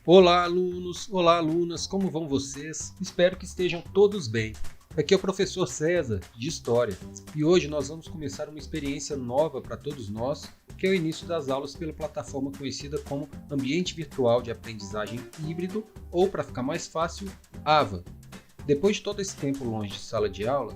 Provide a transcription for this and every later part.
Olá, alunos! Olá, alunas! Como vão vocês? Espero que estejam todos bem. Aqui é o professor César, de História, e hoje nós vamos começar uma experiência nova para todos nós, que é o início das aulas pela plataforma conhecida como Ambiente Virtual de Aprendizagem Híbrido, ou, para ficar mais fácil, AVA. Depois de todo esse tempo longe de sala de aula,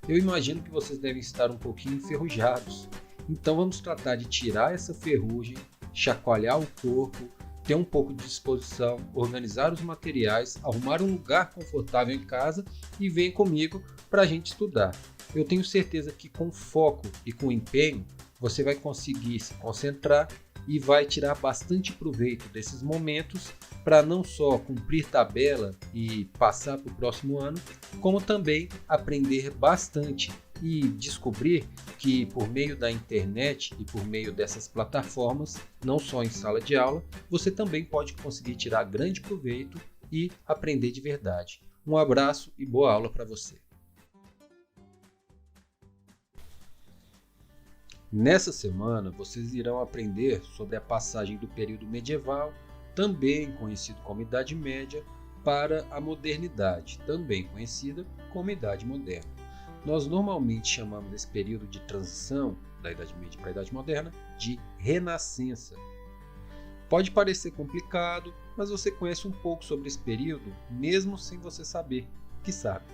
eu imagino que vocês devem estar um pouquinho enferrujados. Então vamos tratar de tirar essa ferrugem, chacoalhar o corpo, ter um pouco de disposição, organizar os materiais, arrumar um lugar confortável em casa e vem comigo para a gente estudar. Eu tenho certeza que com foco e com empenho você vai conseguir se concentrar e vai tirar bastante proveito desses momentos para não só cumprir tabela e passar para o próximo ano, como também aprender bastante e descobrir que por meio da internet e por meio dessas plataformas, não só em sala de aula, você também pode conseguir tirar grande proveito e aprender de verdade. Um abraço e boa aula para você. Nessa semana, vocês irão aprender sobre a passagem do período medieval, também conhecido como Idade Média, para a modernidade, também conhecida como Idade Moderna. Nós normalmente chamamos esse período de transição da Idade Média para a Idade Moderna de Renascença. Pode parecer complicado, mas você conhece um pouco sobre esse período, mesmo sem você saber que sabe.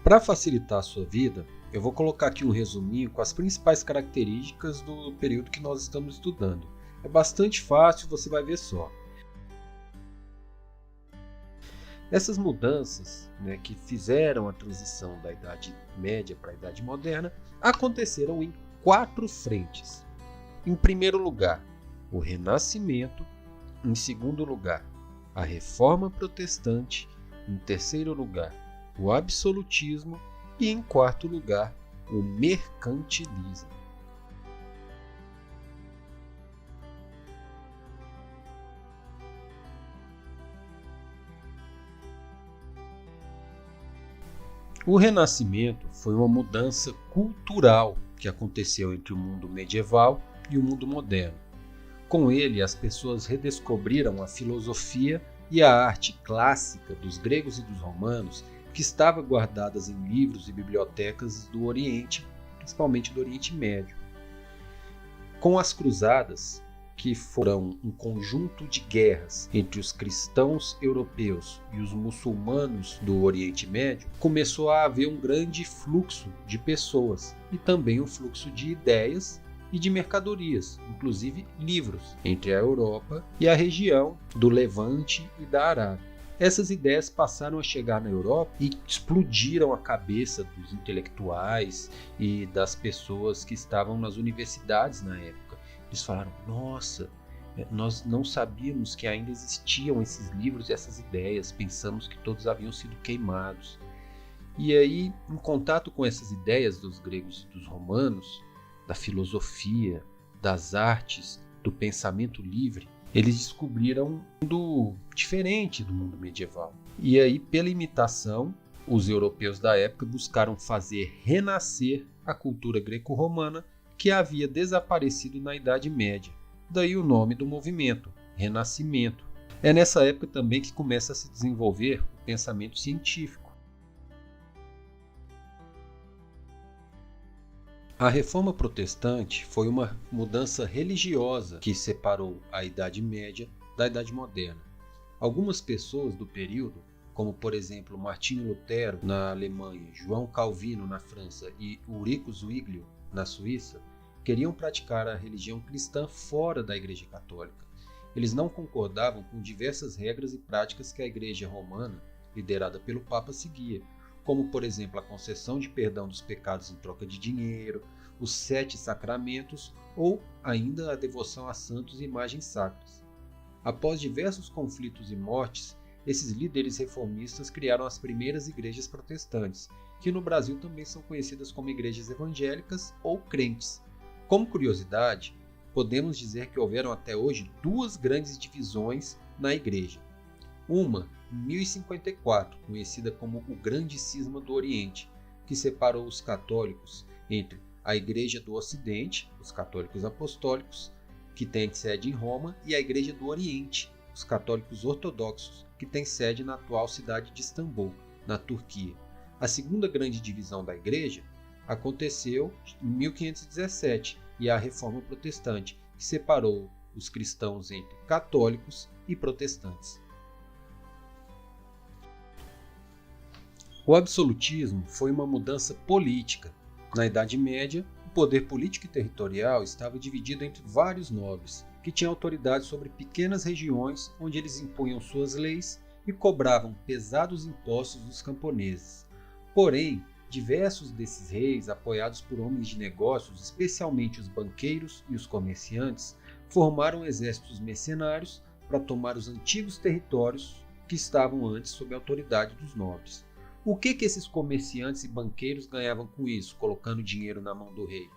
Para facilitar a sua vida, eu vou colocar aqui um resuminho com as principais características do período que nós estamos estudando. É bastante fácil, você vai ver só. Essas mudanças, que fizeram a transição da Idade Média para a Idade Moderna aconteceram em 4 frentes. Em primeiro lugar, o Renascimento. Em segundo lugar, a Reforma Protestante. Em terceiro lugar, o Absolutismo. E em quarto lugar, o Mercantilismo. O Renascimento foi uma mudança cultural que aconteceu entre o mundo medieval e o mundo moderno. Com ele, as pessoas redescobriram a filosofia e a arte clássica dos gregos e dos romanos, que estavam guardadas em livros e bibliotecas do Oriente, principalmente do Oriente Médio. Com as Cruzadas, que foram um conjunto de guerras entre os cristãos europeus e os muçulmanos do Oriente Médio, começou a haver um grande fluxo de pessoas e também um fluxo de ideias e de mercadorias, inclusive livros, entre a Europa e a região do Levante e da Arábia. Essas ideias passaram a chegar na Europa e explodiram a cabeça dos intelectuais e das pessoas que estavam nas universidades na época. Eles falaram, nossa, nós não sabíamos que ainda existiam esses livros e essas ideias, pensamos que todos haviam sido queimados. E aí, em contato com essas ideias dos gregos e dos romanos, da filosofia, das artes, do pensamento livre, eles descobriram um mundo diferente do mundo medieval. E aí, pela imitação, os europeus da época buscaram fazer renascer a cultura greco-romana que havia desaparecido na Idade Média. Daí o nome do movimento, Renascimento. É nessa época também que começa a se desenvolver o pensamento científico. A Reforma Protestante foi uma mudança religiosa que separou a Idade Média da Idade Moderna. Algumas pessoas do período, como por exemplo Martinho Lutero na Alemanha, João Calvino na França e Ulrico Zwinglio na Suíça, queriam praticar a religião cristã fora da Igreja Católica. Eles não concordavam com diversas regras e práticas que a Igreja Romana, liderada pelo Papa, seguia, como por exemplo a concessão de perdão dos pecados em troca de dinheiro, os 7 sacramentos ou ainda a devoção a santos e imagens sacras. Após diversos conflitos e mortes, esses líderes reformistas criaram as primeiras igrejas protestantes, que no Brasil também são conhecidas como igrejas evangélicas ou crentes. Como curiosidade, podemos dizer que houveram até hoje 2 grandes divisões na igreja. Uma, em 1054, conhecida como o Grande Cisma do Oriente, que separou os católicos entre a Igreja do Ocidente, os católicos apostólicos, que tem sede em Roma, e a Igreja do Oriente, os católicos ortodoxos, que têm sede na atual cidade de Istambul, na Turquia. A segunda grande divisão da igreja aconteceu em 1517 e a Reforma Protestante, que separou os cristãos entre católicos e protestantes. O absolutismo foi uma mudança política. Na Idade Média, o poder político e territorial estava dividido entre vários nobres, que tinham autoridade sobre pequenas regiões onde eles impunham suas leis e cobravam pesados impostos dos camponeses. Porém, diversos desses reis, apoiados por homens de negócios, especialmente os banqueiros e os comerciantes, formaram exércitos mercenários para tomar os antigos territórios que estavam antes sob a autoridade dos nobres. O que esses comerciantes e banqueiros ganhavam com isso, colocando dinheiro na mão do rei?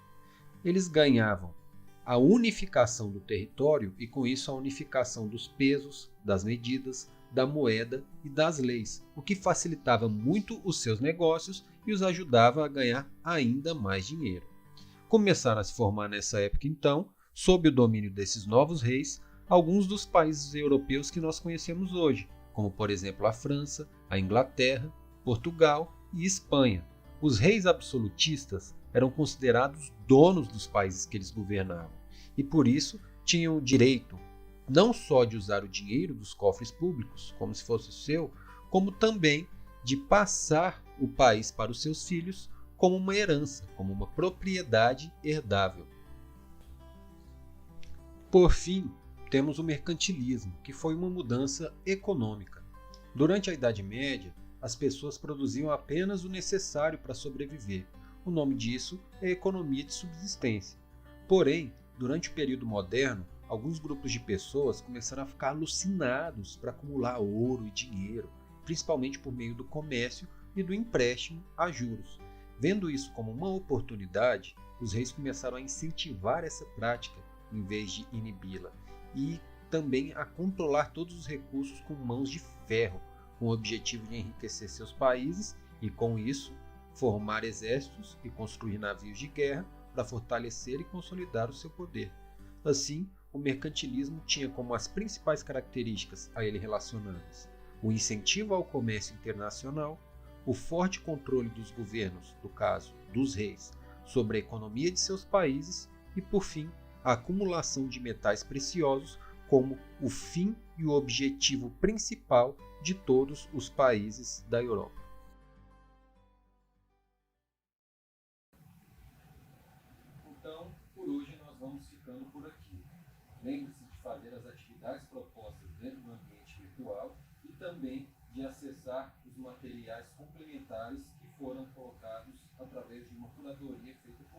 Eles ganhavam a unificação do território e, com isso, a unificação dos pesos, das medidas, da moeda e das leis, o que facilitava muito os seus negócios e os ajudava a ganhar ainda mais dinheiro. Começaram a se formar nessa época, então, sob o domínio desses novos reis, alguns dos países europeus que nós conhecemos hoje, como, por exemplo, a França, a Inglaterra, Portugal e Espanha. Os reis absolutistas eram considerados donos dos países que eles governavam e, por isso, tinham o direito não só de usar o dinheiro dos cofres públicos como se fosse seu, como também de passar o país para os seus filhos como uma herança, como uma propriedade herdável. Por fim, temos o mercantilismo, que foi uma mudança econômica. Durante a Idade Média, as pessoas produziam apenas o necessário para sobreviver. O nome disso é economia de subsistência. Porém, durante o período moderno, alguns grupos de pessoas começaram a ficar alucinados para acumular ouro e dinheiro, principalmente por meio do comércio e do empréstimo a juros. Vendo isso como uma oportunidade, os reis começaram a incentivar essa prática em vez de inibi-la e também a controlar todos os recursos com mãos de ferro, com o objetivo de enriquecer seus países e, com isso, formar exércitos e construir navios de guerra para fortalecer e consolidar o seu poder. Assim, o mercantilismo tinha como as principais características a ele relacionadas o incentivo ao comércio internacional, o forte controle dos governos, no caso dos reis, sobre a economia de seus países e, por fim, a acumulação de metais preciosos como o fim e o objetivo principal de todos os países da Europa. Então, por hoje nós vamos ficando por aqui. Lembre-se de fazer as atividades propostas dentro do ambiente virtual e também de acessar os materiais complementares que foram colocados através de uma curadoria feita comigo.